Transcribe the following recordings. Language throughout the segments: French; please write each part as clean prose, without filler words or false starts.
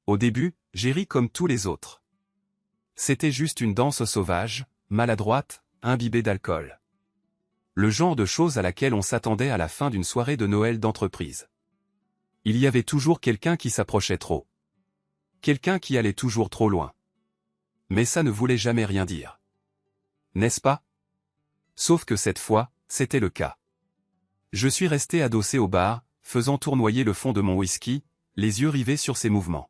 Au début, j'ai ri comme tous les autres. C'était juste une danse sauvage, maladroite, imbibée d'alcool. Le genre de chose à laquelle on s'attendait à la fin d'une soirée de Noël d'entreprise. Il y avait toujours quelqu'un qui s'approchait trop. Quelqu'un qui allait toujours trop loin. Mais ça ne voulait jamais rien dire. N'est-ce pas? Sauf que cette fois, c'était le cas. Je suis resté adossé au bar, faisant tournoyer le fond de mon whisky, les yeux rivés sur ses mouvements.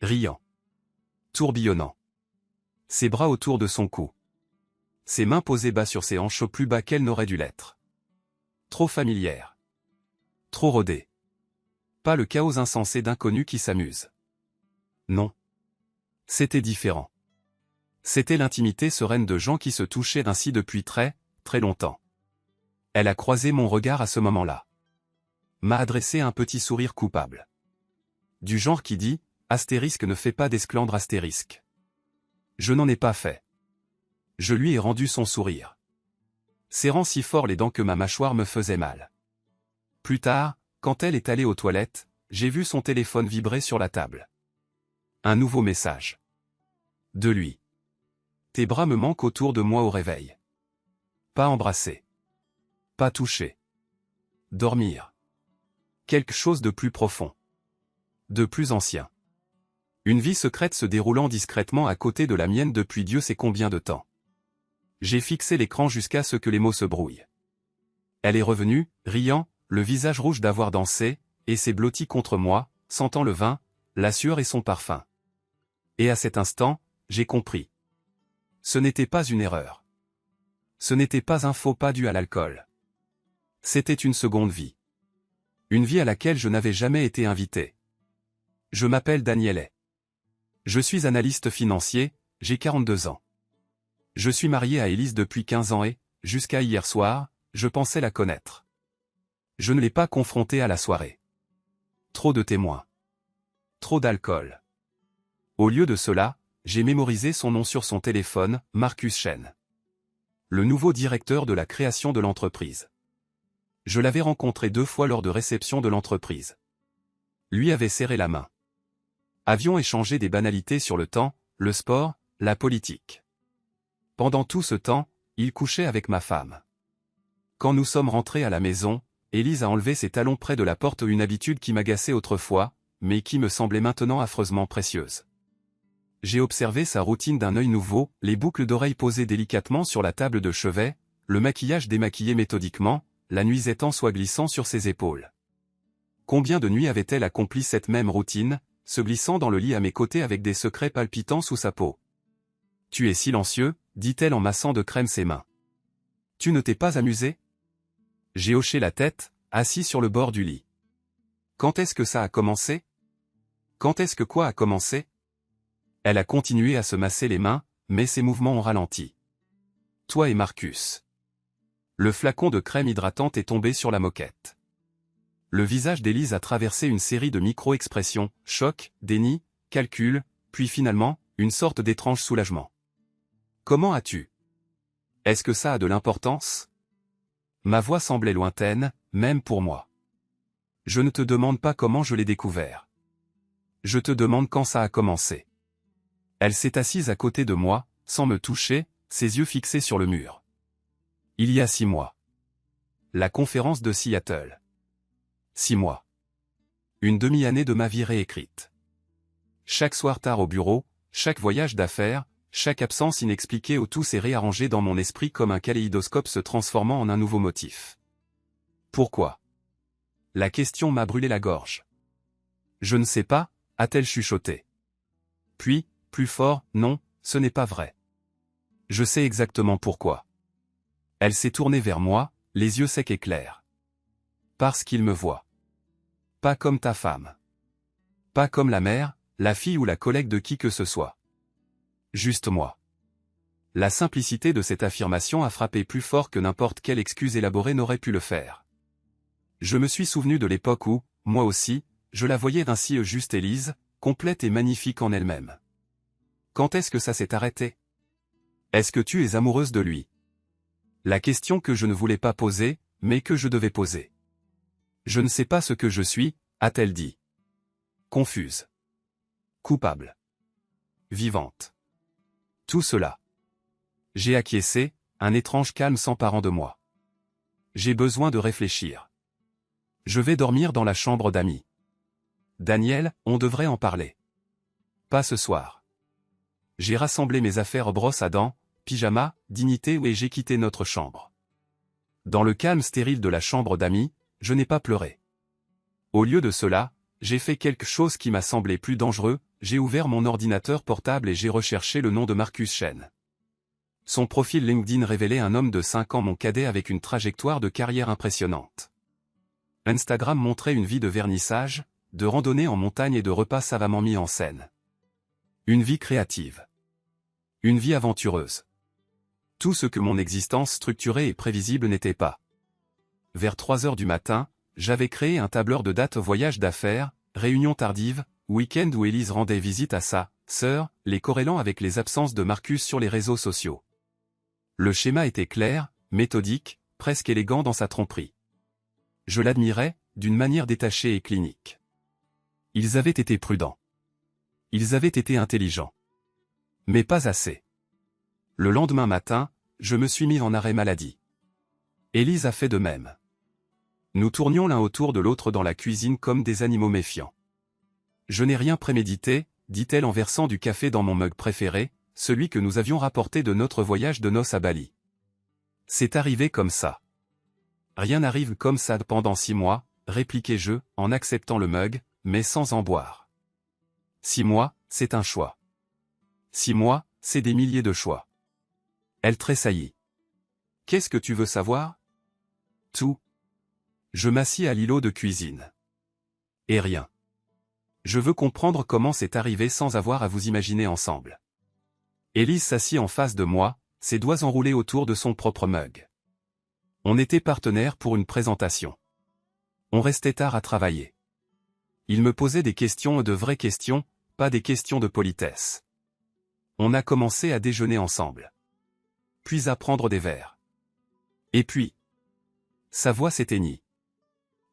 Riant. Tourbillonnant. Ses bras autour de son cou. Ses mains posées bas sur ses hanches au plus bas qu'elles n'auraient dû l'être. Trop familière. Trop rodée. Pas le chaos insensé d'inconnus qui s'amusent. Non. C'était différent. C'était l'intimité sereine de gens qui se touchaient ainsi depuis très, très longtemps. Elle a croisé mon regard à ce moment-là. M'a adressé un petit sourire coupable. Du genre qui dit, astérisque ne fait pas d'esclandre astérisque. Je n'en ai pas fait. Je lui ai rendu son sourire. Serrant si fort les dents que ma mâchoire me faisait mal. Plus tard, quand elle est allée aux toilettes, j'ai vu son téléphone vibrer sur la table. Un nouveau message. De lui. Tes bras me manquent autour de moi au réveil. Pas embrasser. Pas toucher. Dormir. Quelque chose de plus profond. De plus ancien. Une vie secrète se déroulant discrètement à côté de la mienne depuis Dieu sait combien de temps. J'ai fixé l'écran jusqu'à ce que les mots se brouillent. Elle est revenue, riant, le visage rouge d'avoir dansé, et s'est blottie contre moi, sentant le vin, la sueur et son parfum. Et à cet instant, j'ai compris. Ce n'était pas une erreur. Ce n'était pas un faux pas dû à l'alcool. C'était une seconde vie. Une vie à laquelle je n'avais jamais été invité. Je m'appelle Daniel. Je suis analyste financier, j'ai 42 ans. Je suis marié à Élise depuis 15 ans et, jusqu'à hier soir, je pensais la connaître. Je ne l'ai pas confrontée à la soirée. Trop de témoins. Trop d'alcool. Au lieu de cela, j'ai mémorisé son nom sur son téléphone, Marcus Chen. Le nouveau directeur de la création de l'entreprise. Je l'avais rencontré 2 fois lors de réception de l'entreprise. Lui avait serré la main. Avions échangé des banalités sur le temps, le sport, la politique. Pendant tout ce temps, il couchait avec ma femme. Quand nous sommes rentrés à la maison, Élise a enlevé ses talons près de la porte, une habitude qui m'agaçait autrefois, mais qui me semblait maintenant affreusement précieuse. J'ai observé sa routine d'un œil nouveau, les boucles d'oreilles posées délicatement sur la table de chevet, le maquillage démaquillé méthodiquement, la nuisette en soie glissant sur ses épaules. Combien de nuits avait-elle accompli cette même routine, se glissant dans le lit à mes côtés avec des secrets palpitants sous sa peau? Tu es silencieux, dit-elle en massant de crème ses mains. Tu ne t'es pas amusé? J'ai hoché la tête, assis sur le bord du lit. Quand est-ce que ça a commencé? Quand est-ce que quoi a commencé? Elle a continué à se masser les mains, mais ses mouvements ont ralenti. Toi et Marcus. Le flacon de crème hydratante est tombé sur la moquette. Le visage d'Élise a traversé une série de micro-expressions, choc, déni, calcul, puis finalement, une sorte d'étrange soulagement. Comment as-tu? Est-ce que ça a de l'importance? Ma voix semblait lointaine, même pour moi. Je ne te demande pas comment je l'ai découvert. Je te demande quand ça a commencé. Elle s'est assise à côté de moi, sans me toucher, ses yeux fixés sur le mur. Il y a 6 mois. La conférence de Seattle. 6 mois. Une demi-année de ma vie réécrite. Chaque soir tard au bureau, chaque voyage d'affaires, chaque absence inexpliquée où tout s'est réarrangé dans mon esprit comme un kaléidoscope se transformant en un nouveau motif. Pourquoi? La question m'a brûlé la gorge. Je ne sais pas, a-t-elle chuchoté. Puis, plus fort, non, ce n'est pas vrai. Je sais exactement pourquoi. Elle s'est tournée vers moi, les yeux secs et clairs. Parce qu'il me voit. Pas comme ta femme. Pas comme la mère, la fille ou la collègue de qui que ce soit. Juste moi. La simplicité de cette affirmation a frappé plus fort que n'importe quelle excuse élaborée n'aurait pu le faire. Je me suis souvenu de l'époque où, moi aussi, je la voyais ainsi juste Élise, complète et magnifique en elle-même. Quand est-ce que ça s'est arrêté? Est-ce que tu es amoureuse de lui? La question que je ne voulais pas poser, mais que je devais poser. Je ne sais pas ce que je suis, a-t-elle dit. Confuse. Coupable. Vivante. Tout cela. J'ai acquiescé, un étrange calme s'emparant de moi. J'ai besoin de réfléchir. Je vais dormir dans la chambre d'amis. Daniel, on devrait en parler. Pas ce soir. J'ai rassemblé mes affaires brosse à dents, pyjama, dignité et j'ai quitté notre chambre. Dans le calme stérile de la chambre d'amis, je n'ai pas pleuré. Au lieu de cela, j'ai fait quelque chose qui m'a semblé plus dangereux, j'ai ouvert mon ordinateur portable et j'ai recherché le nom de Marcus Chen. Son profil LinkedIn révélait un homme de 5 ans mon cadet avec une trajectoire de carrière impressionnante. Instagram montrait une vie de vernissage, de randonnée en montagne et de repas savamment mis en scène. Une vie créative. Une vie aventureuse. Tout ce que mon existence structurée et prévisible n'était pas. Vers 3 heures du matin, j'avais créé un tableur de dates voyage d'affaires, réunion tardive, week-end où Élise rendait visite à sa sœur, les corrélant avec les absences de Marcus sur les réseaux sociaux. Le schéma était clair, méthodique, presque élégant dans sa tromperie. Je l'admirais, d'une manière détachée et clinique. Ils avaient été prudents. Ils avaient été intelligents. Mais pas assez. Le lendemain matin, je me suis mis en arrêt maladie. Élise a fait de même. Nous tournions l'un autour de l'autre dans la cuisine comme des animaux méfiants. Je n'ai rien prémédité, dit-elle en versant du café dans mon mug préféré, celui que nous avions rapporté de notre voyage de noces à Bali. C'est arrivé comme ça. Rien n'arrive comme ça pendant 6 mois, répliquai-je, en acceptant le mug, mais sans en boire. 6 mois, c'est un choix. 6 mois, c'est des milliers de choix. Elle tressaillit. Qu'est-ce que tu veux savoir? Tout. Je m'assis à l'îlot de cuisine. Et rien. Je veux comprendre comment c'est arrivé sans avoir à vous imaginer ensemble. Élise s'assit en face de moi, ses doigts enroulés autour de son propre mug. On était partenaires pour une présentation. On restait tard à travailler. Il me posait des questions, de vraies questions, pas des questions de politesse. On a commencé à déjeuner ensemble. Puis à prendre des verres. Et puis, sa voix s'éteignit.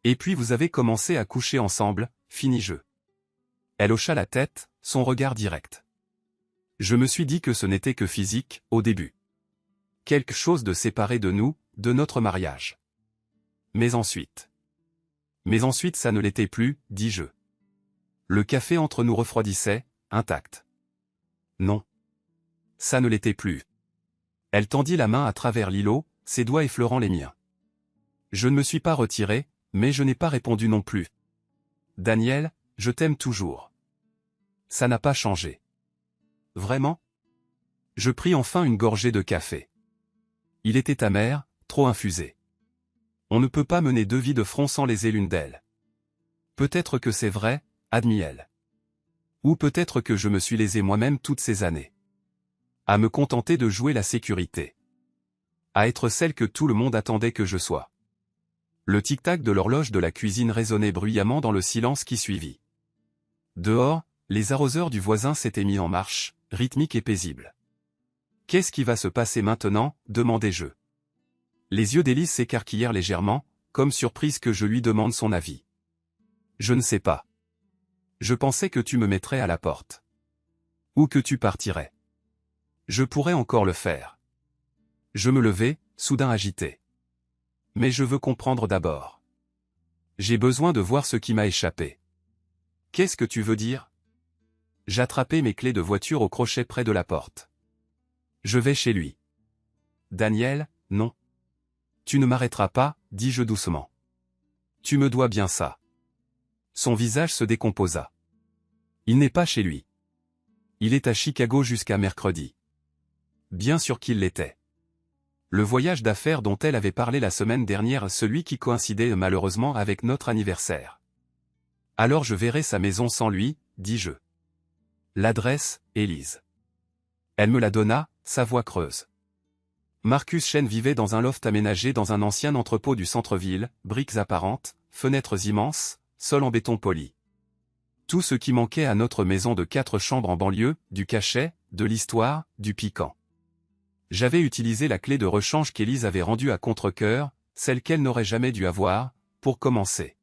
Et puis vous avez commencé à coucher ensemble, finis-je. Elle hocha la tête, son regard direct. Je me suis dit que ce n'était que physique, au début. Quelque chose de séparé de nous, de notre mariage. Mais ensuite ça ne l'était plus, dis-je. Le café entre nous refroidissait, intact. Non. Ça ne l'était plus. Elle tendit la main à travers l'îlot, ses doigts effleurant les miens. Je ne me suis pas retiré, mais je n'ai pas répondu non plus. Daniel, je t'aime toujours. Ça n'a pas changé. Vraiment? Je pris enfin une gorgée de café. Il était amer, trop infusé. On ne peut pas mener 2 vies de front sans léser l'une d'elles. Peut-être que c'est vrai, admit-elle. Ou peut-être que je me suis lésé moi-même toutes ces années. À me contenter de jouer la sécurité. À être celle que tout le monde attendait que je sois. Le tic-tac de l'horloge de la cuisine résonnait bruyamment dans le silence qui suivit. Dehors, les arroseurs du voisin s'étaient mis en marche, rythmiques et paisibles. « Qu'est-ce qui va se passer maintenant ?» demandai-je. Les yeux d'Élise s'écarquillèrent légèrement, comme surprise que je lui demande son avis. « Je ne sais pas. Je pensais que tu me mettrais à la porte. Ou que tu partirais. Je pourrais encore le faire. » Je me levai, soudain agité. « Mais je veux comprendre d'abord. J'ai besoin de voir ce qui m'a échappé. » « Qu'est-ce que tu veux dire ?» J'attrapai mes clés de voiture au crochet près de la porte. « Je vais chez lui. »« Daniel, non. Tu ne m'arrêteras pas, dis-je doucement. Tu me dois bien ça. » Son visage se décomposa. Il n'est pas chez lui. Il est à Chicago jusqu'à mercredi. Bien sûr qu'il l'était. Le voyage d'affaires dont elle avait parlé la semaine dernière, celui qui coïncidait malheureusement avec notre anniversaire. Alors je verrai sa maison sans lui, dis-je. L'adresse, Élise. Elle me la donna, sa voix creuse. Marcus Chen vivait dans un loft aménagé dans un ancien entrepôt du centre-ville, briques apparentes, fenêtres immenses, sol en béton poli. Tout ce qui manquait à notre maison de 4 chambres en banlieue, du cachet, de l'histoire, du piquant. J'avais utilisé la clé de rechange qu'Élise avait rendue à contre-cœur, celle qu'elle n'aurait jamais dû avoir, pour commencer.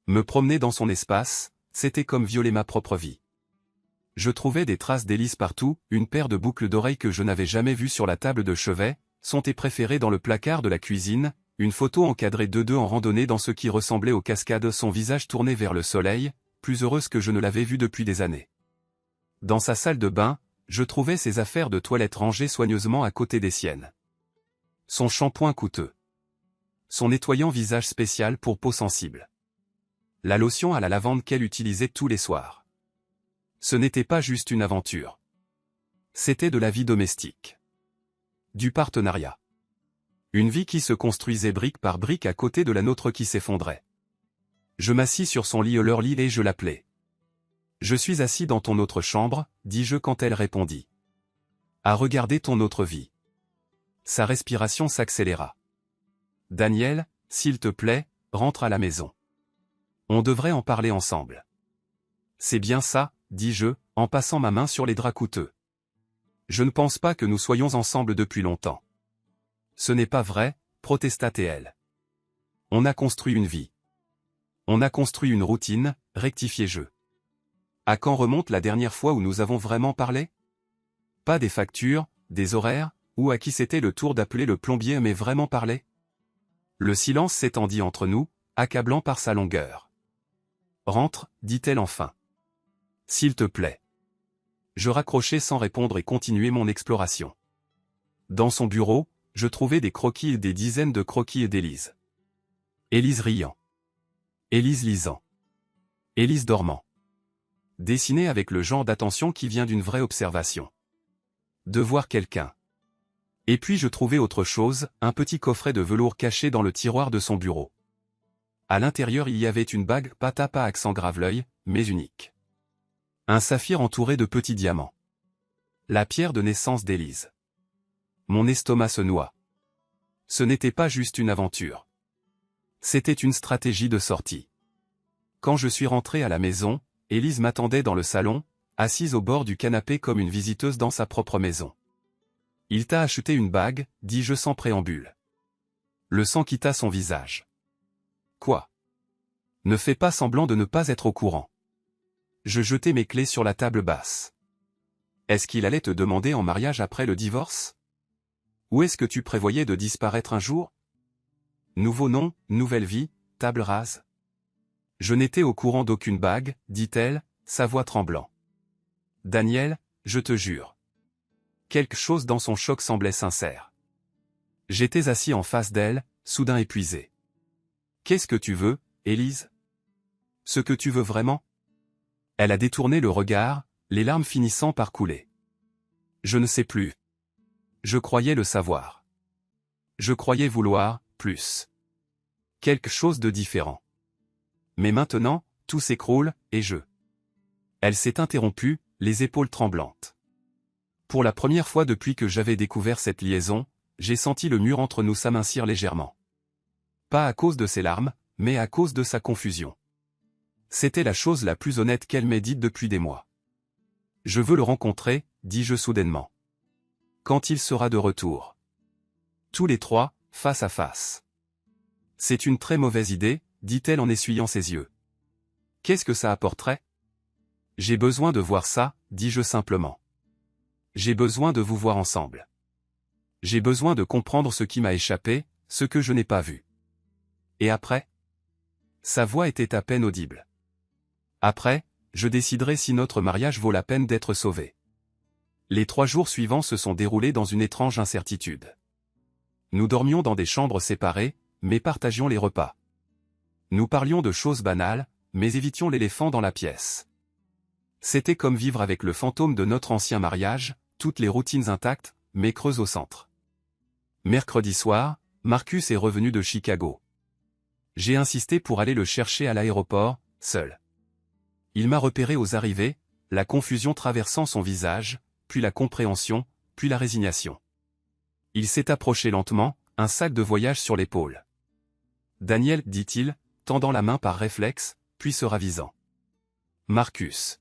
Me promener dans son espace, c'était comme violer ma propre vie. Je trouvais des traces d'Élise partout, une paire de boucles d'oreilles que je n'avais jamais vues sur la table de chevet, son thé préféré dans le placard de la cuisine, une photo encadrée de deux en randonnée dans ce qui ressemblait aux cascades, son visage tourné vers le soleil, plus heureuse que je ne l'avais vue depuis des années. Dans sa salle de bain, je trouvais ses affaires de toilette rangées soigneusement à côté des siennes. Son shampoing coûteux. Son nettoyant visage spécial pour peau sensible. La lotion à la lavande qu'elle utilisait tous les soirs. Ce n'était pas juste une aventure. C'était de la vie domestique. Du partenariat. Une vie qui se construisait brique par brique à côté de la nôtre qui s'effondrait. Je m'assis sur son lit et je l'appelai. « Je suis assis dans ton autre chambre, dis-je quand elle répondit. À regarder ton autre vie. » Sa respiration s'accéléra. « Daniel, s'il te plaît, rentre à la maison. On devrait en parler ensemble. » C'est bien ça, dis-je, en passant ma main sur les draps coûteux. Je ne pense pas que nous soyons ensemble depuis longtemps. Ce n'est pas vrai, protesta-t-elle. On a construit une vie. On a construit une routine, rectifiai-je. À quand remonte la dernière fois où nous avons vraiment parlé? Pas des factures, des horaires, ou à qui c'était le tour d'appeler le plombier mais vraiment parler? Le silence s'étendit entre nous, accablant par sa longueur. Rentre, dit-elle enfin. S'il te plaît. Je raccrochai sans répondre et continuai mon exploration. Dans son bureau, je trouvai des croquis et des dizaines de croquis d'Élise. Élise riant. Élise lisant. Élise dormant. Dessinée avec le genre d'attention qui vient d'une vraie observation. De voir quelqu'un. Et puis je trouvai autre chose, un petit coffret de velours caché dans le tiroir de son bureau. À l'intérieur il y avait une bague, pas à accent grave-l'œil, mais unique. Un saphir entouré de petits diamants. La pierre de naissance d'Élise. Mon estomac se noua. Ce n'était pas juste une aventure. C'était une stratégie de sortie. Quand je suis rentré à la maison, Élise m'attendait dans le salon, assise au bord du canapé comme une visiteuse dans sa propre maison. « Il t'a acheté une bague, dis-je sans préambule. » Le sang quitta son visage. « Quoi ? Ne fais pas semblant de ne pas être au courant. » Je jetai mes clés sur la table basse. Est-ce qu'il allait te demander en mariage après le divorce? Ou est-ce que tu prévoyais de disparaître un jour? Nouveau nom, nouvelle vie, table rase. Je n'étais au courant d'aucune bague, dit-elle, sa voix tremblant. Daniel, je te jure. Quelque chose dans son choc semblait sincère. J'étais assis en face d'elle, soudain épuisé. Qu'est-ce que tu veux, Élise? Ce que tu veux vraiment? Elle a détourné le regard, les larmes finissant par couler. Je ne sais plus. Je croyais le savoir. Je croyais vouloir, plus. Quelque chose de différent. Mais maintenant, tout s'écroule, et je. Elle s'est interrompue, les épaules tremblantes. Pour la première fois depuis que j'avais découvert cette liaison, j'ai senti le mur entre nous s'amincir légèrement. Pas à cause de ses larmes, mais à cause de sa confusion. C'était la chose la plus honnête qu'elle m'ait dite depuis des mois. Je veux le rencontrer, dis-je soudainement. Quand il sera de retour. Tous les trois, face à face. C'est une très mauvaise idée, dit-elle en essuyant ses yeux. Qu'est-ce que ça apporterait? J'ai besoin de voir ça, dis-je simplement. J'ai besoin de vous voir ensemble. J'ai besoin de comprendre ce qui m'a échappé, ce que je n'ai pas vu. Et après? Sa voix était à peine audible. Après, je déciderai si notre mariage vaut la peine d'être sauvé. Les 3 jours suivants se sont déroulés dans une étrange incertitude. Nous dormions dans des chambres séparées, mais partagions les repas. Nous parlions de choses banales, mais évitions l'éléphant dans la pièce. C'était comme vivre avec le fantôme de notre ancien mariage, toutes les routines intactes, mais creuses au centre. Mercredi soir, Marcus est revenu de Chicago. J'ai insisté pour aller le chercher à l'aéroport, seul. Il m'a repéré aux arrivées, la confusion traversant son visage, puis la compréhension, puis la résignation. Il s'est approché lentement, un sac de voyage sur l'épaule. « Daniel, dit-il, tendant la main par réflexe, puis se ravisant. « Marcus. »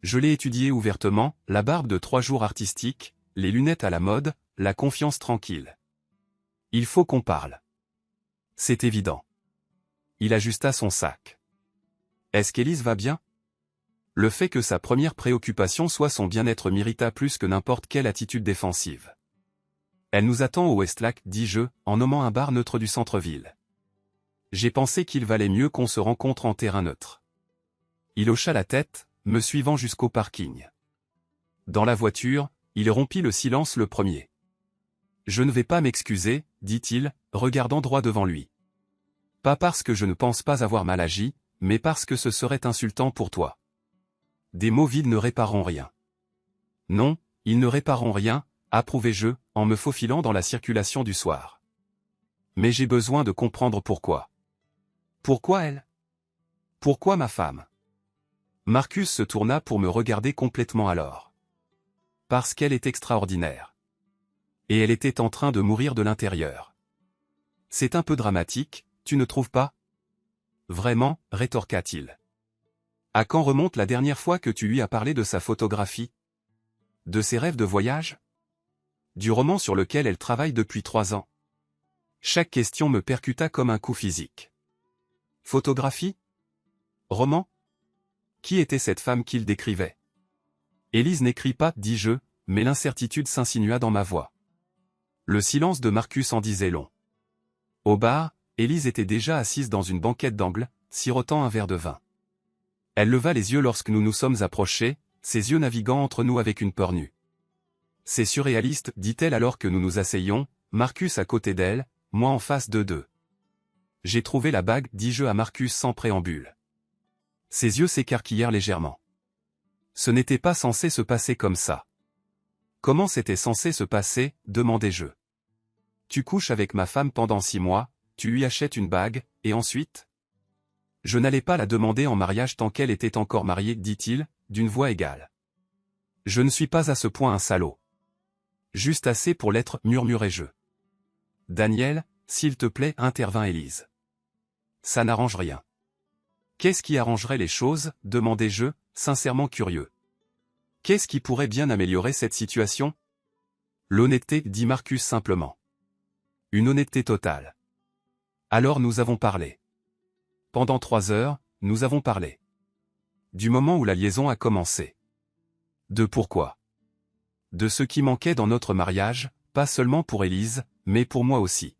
Je l'ai étudié ouvertement, la barbe de 3 jours artistique, les lunettes à la mode, la confiance tranquille. « Il faut qu'on parle. » C'est évident. Il ajusta son sac. « Est-ce qu'Élise va bien? » Le fait que sa première préoccupation soit son bien-être m'irrita plus que n'importe quelle attitude défensive. Elle nous attend au Westlac, dis-je, en nommant un bar neutre du centre-ville. J'ai pensé qu'il valait mieux qu'on se rencontre en terrain neutre. Il hocha la tête, me suivant jusqu'au parking. Dans la voiture, il rompit le silence le premier. Je ne vais pas m'excuser, dit-il, regardant droit devant lui. Pas parce que je ne pense pas avoir mal agi, mais parce que ce serait insultant pour toi. Des mots vides ne répareront rien. Non, ils ne répareront rien, approuvai-je, en me faufilant dans la circulation du soir. Mais j'ai besoin de comprendre pourquoi. Pourquoi elle? Pourquoi ma femme? Marcus se tourna pour me regarder complètement alors. Parce qu'elle est extraordinaire. Et elle était en train de mourir de l'intérieur. C'est un peu dramatique, tu ne trouves pas? Vraiment, rétorqua-t-il. À quand remonte la dernière fois que tu lui as parlé de sa photographie? De ses rêves de voyage? Du roman sur lequel elle travaille depuis 3 ans? Chaque question me percuta comme un coup physique. Photographie? Roman? Qui était cette femme qu'il décrivait? Élise n'écrit pas, dis-je, mais l'incertitude s'insinua dans ma voix. Le silence de Marcus en disait long. Au bar, Élise était déjà assise dans une banquette d'angle, sirotant un verre de vin. Elle leva les yeux lorsque nous nous sommes approchés, ses yeux naviguant entre nous avec une peur nue. C'est surréaliste, dit-elle alors que nous nous asseyions, Marcus à côté d'elle, moi en face d'eux. J'ai trouvé la bague, dis-je à Marcus sans préambule. Ses yeux s'écarquillèrent légèrement. Ce n'était pas censé se passer comme ça. Comment c'était censé se passer, demandai-je. Tu couches avec ma femme pendant 6 mois, tu lui achètes une bague, et ensuite? Je n'allais pas la demander en mariage tant qu'elle était encore mariée, dit-il, d'une voix égale. Je ne suis pas à ce point un salaud. Juste assez pour l'être, murmurai-je. Daniel, s'il te plaît, intervint Élise. Ça n'arrange rien. Qu'est-ce qui arrangerait les choses, demandai-je, sincèrement curieux. Qu'est-ce qui pourrait bien améliorer cette situation? L'honnêteté, dit Marcus simplement. Une honnêteté totale. Alors nous avons parlé. Pendant 3 heures, nous avons parlé. Du moment où la liaison a commencé. De pourquoi. De ce qui manquait dans notre mariage, pas seulement pour Élise, mais pour moi aussi.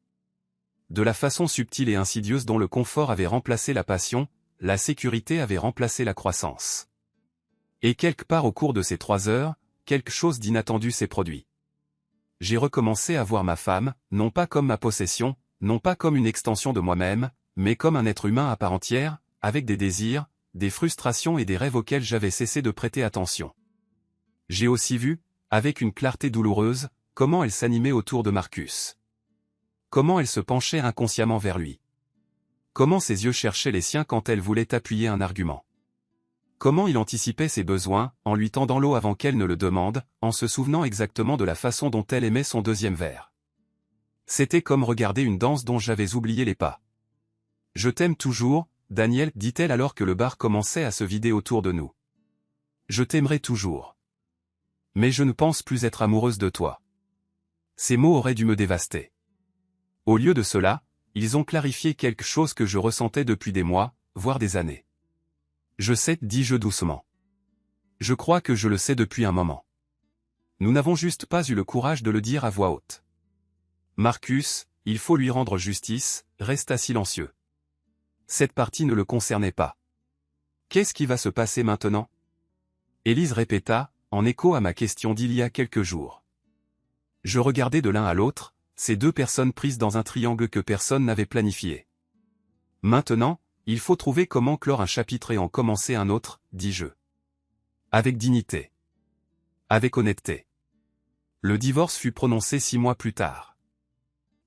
De la façon subtile et insidieuse dont le confort avait remplacé la passion, la sécurité avait remplacé la croissance. Et quelque part au cours de ces 3 heures, quelque chose d'inattendu s'est produit. J'ai recommencé à voir ma femme, non pas comme ma possession, non pas comme une extension de moi-même, mais comme un être humain à part entière, avec des désirs, des frustrations et des rêves auxquels j'avais cessé de prêter attention. J'ai aussi vu, avec une clarté douloureuse, comment elle s'animait autour de Marcus. Comment elle se penchait inconsciemment vers lui. Comment ses yeux cherchaient les siens quand elle voulait appuyer un argument. Comment il anticipait ses besoins, en lui tendant l'eau avant qu'elle ne le demande, en se souvenant exactement de la façon dont elle aimait son 2e verre. C'était comme regarder une danse dont j'avais oublié les pas. « Je t'aime toujours, Daniel, dit-elle alors que le bar commençait à se vider autour de nous. Je t'aimerai toujours. Mais je ne pense plus être amoureuse de toi. » Ces mots auraient dû me dévaster. Au lieu de cela, ils ont clarifié quelque chose que je ressentais depuis des mois, voire des années. Je sais, dis-je doucement. Je crois que je le sais depuis un moment. Nous n'avons juste pas eu le courage de le dire à voix haute. Marcus, il faut lui rendre justice, resta silencieux. Cette partie ne le concernait pas. Qu'est-ce qui va se passer maintenant? Élise répéta, en écho à ma question d'il y a quelques jours. Je regardais de l'un à l'autre, ces 2 personnes prises dans un triangle que personne n'avait planifié. Maintenant, il faut trouver comment clore un chapitre et en commencer un autre, dis-je. Avec dignité. Avec honnêteté. Le divorce fut prononcé 6 mois plus tard.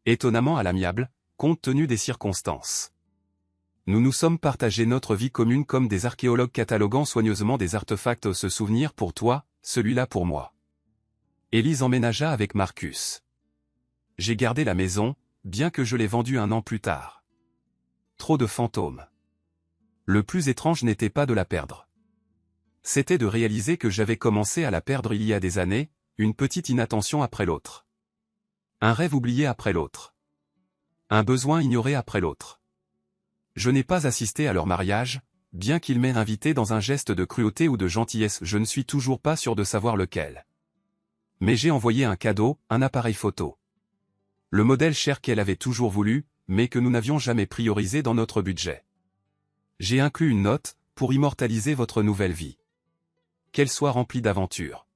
Étonnamment à l'amiable, compte tenu des circonstances. Nous nous sommes partagés notre vie commune comme des archéologues cataloguant soigneusement des artefacts ce souvenir pour toi, celui-là pour moi. Élise emménagea avec Marcus. J'ai gardé la maison, bien que je l'ai vendue 1 an plus tard. Trop de fantômes. Le plus étrange n'était pas de la perdre. C'était de réaliser que j'avais commencé à la perdre il y a des années, une petite inattention après l'autre. Un rêve oublié après l'autre. Un besoin ignoré après l'autre. Je n'ai pas assisté à leur mariage, bien qu'il m'ait invité dans un geste de cruauté ou de gentillesse, je ne suis toujours pas sûr de savoir lequel. Mais j'ai envoyé un cadeau, un appareil photo. Le modèle cher qu'elle avait toujours voulu, mais que nous n'avions jamais priorisé dans notre budget. J'ai inclus une note, pour immortaliser votre nouvelle vie. Qu'elle soit remplie d'aventures.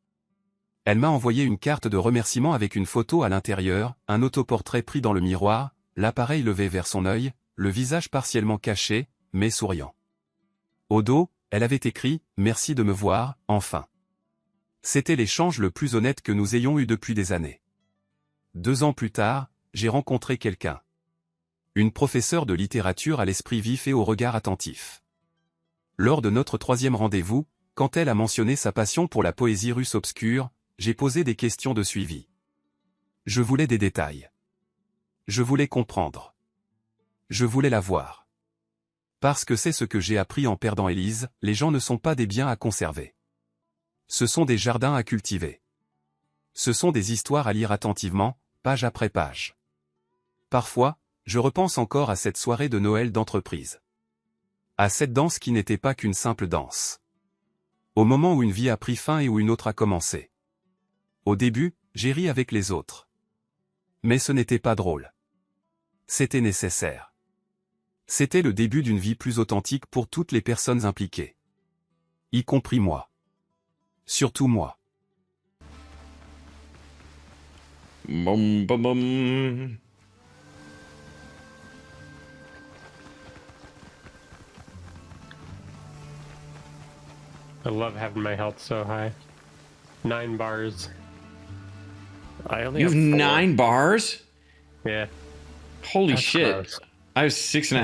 Elle m'a envoyé une carte de remerciement avec une photo à l'intérieur, un autoportrait pris dans le miroir, l'appareil levé vers son œil, le visage partiellement caché, mais souriant. Au dos, elle avait écrit « Merci de me voir, enfin ». C'était l'échange le plus honnête que nous ayons eu depuis des années. 2 ans plus tard, j'ai rencontré quelqu'un. Une professeure de littérature à l'esprit vif et au regard attentif. Lors de notre 3e rendez-vous, quand elle a mentionné sa passion pour la poésie russe obscure, j'ai posé des questions de suivi. Je voulais des détails. Je voulais comprendre. Je voulais la voir. Parce que c'est ce que j'ai appris en perdant Élise, les gens ne sont pas des biens à conserver. Ce sont des jardins à cultiver. Ce sont des histoires à lire attentivement, page après page. Parfois, je repense encore à cette soirée de Noël d'entreprise. À cette danse qui n'était pas qu'une simple danse. Au moment où une vie a pris fin et où une autre a commencé. Au début, j'ai ri avec les autres. Mais ce n'était pas drôle. C'était nécessaire. C'était le début d'une vie plus authentique pour toutes les personnes impliquées. Y compris moi. Surtout moi. Bum, bum, bum. I love having my health so high. 9 bars. I only You have have 4. 9 bars? Yeah, Holy that's shit. gross. I have 6.5. I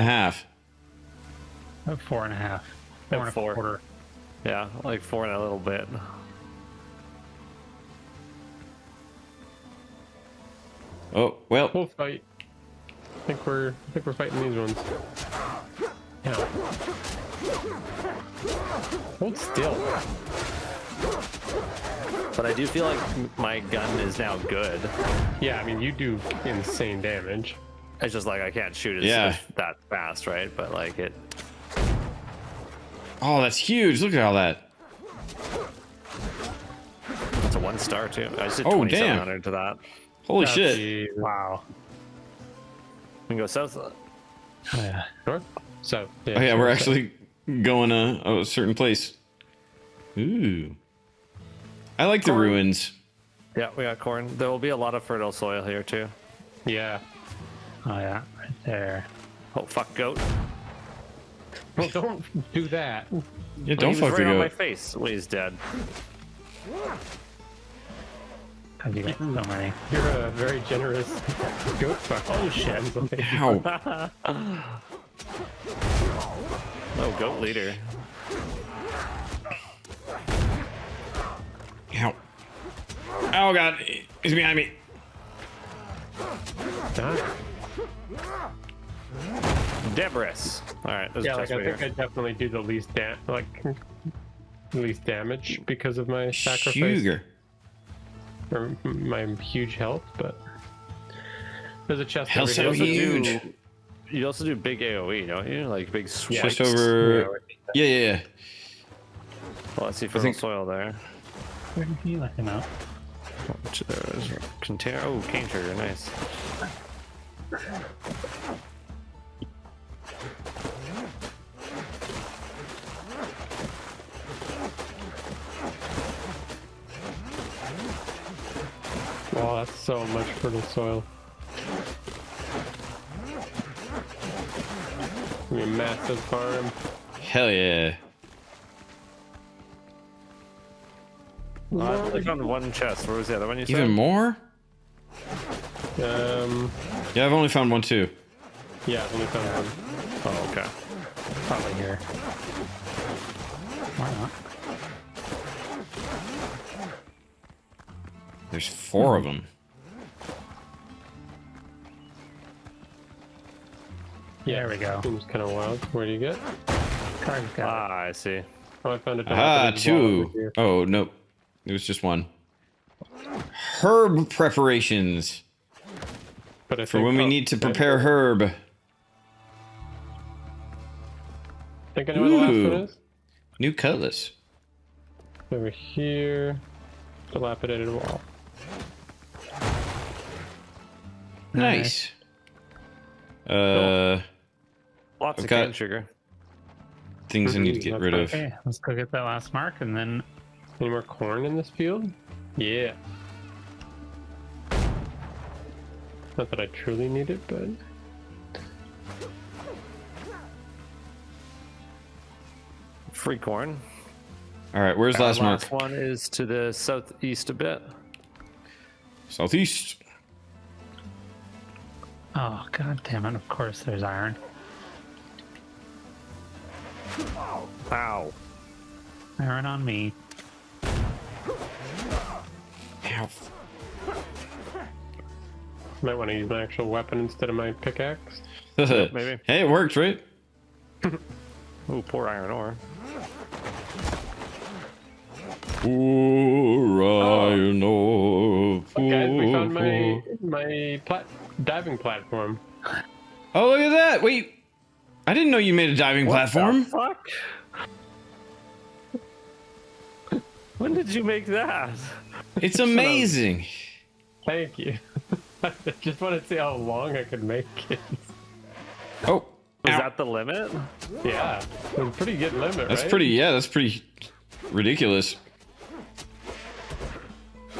have 4.5. I 4 have and 4. a quarter. Yeah, like 4 and a little bit. Oh, well. We'll fight. I think we're fighting these ones. Yeah. Hold still. But I do feel like my gun is now good. Yeah, I mean you do insane damage. It's just like I can't shoot Yeah. that fast, right? But like it. Oh, that's huge. Look at all that. It's a 1 star too. I just did Oh, 2,700 to that. Holy That's shit. the- Wow. We can go south. Oh, yeah. North? So Oh, yeah, we're north, actually going a certain place. Ooh. I like the ruins. Yeah, we got corn. There will be a lot of fertile soil here too. yeah. Oh, yeah. Right there. Oh fuck, goat! Well, don't do that. Yeah, He don't was fuck the right on my goat. face when he's dead. How'd you get so many? You're a very generous goat fucker. Oh, shit. Ow. Oh, goat leader. Ow. Oh, God. He's behind me. Debris. All right, there's Yeah, a like chest I right think here. I definitely do the least damage because of my sacrifice Sugar. or my huge health, but there's a chest Hell's over so here. huge. You also do big AOE, don't you? Like big swipes. Just over. Yeah. Well, let's see fertile think- soil there. Where did he let him out? There's container. Oh, cane trigger, nice. Wow, that's so much fertile soil. A massive farm. Hell yeah. I've only found 1 chest. Where was the other one you said? Even more? Yeah, Yeah, I've only found one too. I've only found one. Oh, okay. Probably here. Why not? There's 4 of them. There we go. Seems kind of wild. Where do you get? Car's got Ah, I see. Oh, I found a Ah, dilapidated wall over 2. here. Oh, nope. It was just 1. Herb preparations. But I For think- when we oh, need to okay. prepare herb. Think I know where the last Ooh. one is? New cutlass. Over here. Dilapidated wall. Nice. Lots I've of got- cane sugar. Things I need to get rid of. Okay, let's go get that last mark and then Any more corn in this field? Yeah. Not that I truly need it, but Free corn. All right, where's last mark? Last one is to the southeast a bit. Southeast. oh god damn it, of course there's iron. Ow. Iron on me. Ow. might want to use my actual weapon instead of my pickaxe. maybe. Hey, it worked, right? Ooh, poor iron ore. Poor iron ore. Guys, we found poor- my diving platform. Oh, look at that! Wait, I didn't know you made a diving platform. Fuck. When did you make that? It's amazing. Thank you. I just wanted to see how long I could make it. Oh, Was ow. that the limit? Yeah, it was a pretty good limit, That's right? pretty. Yeah, that's pretty ridiculous.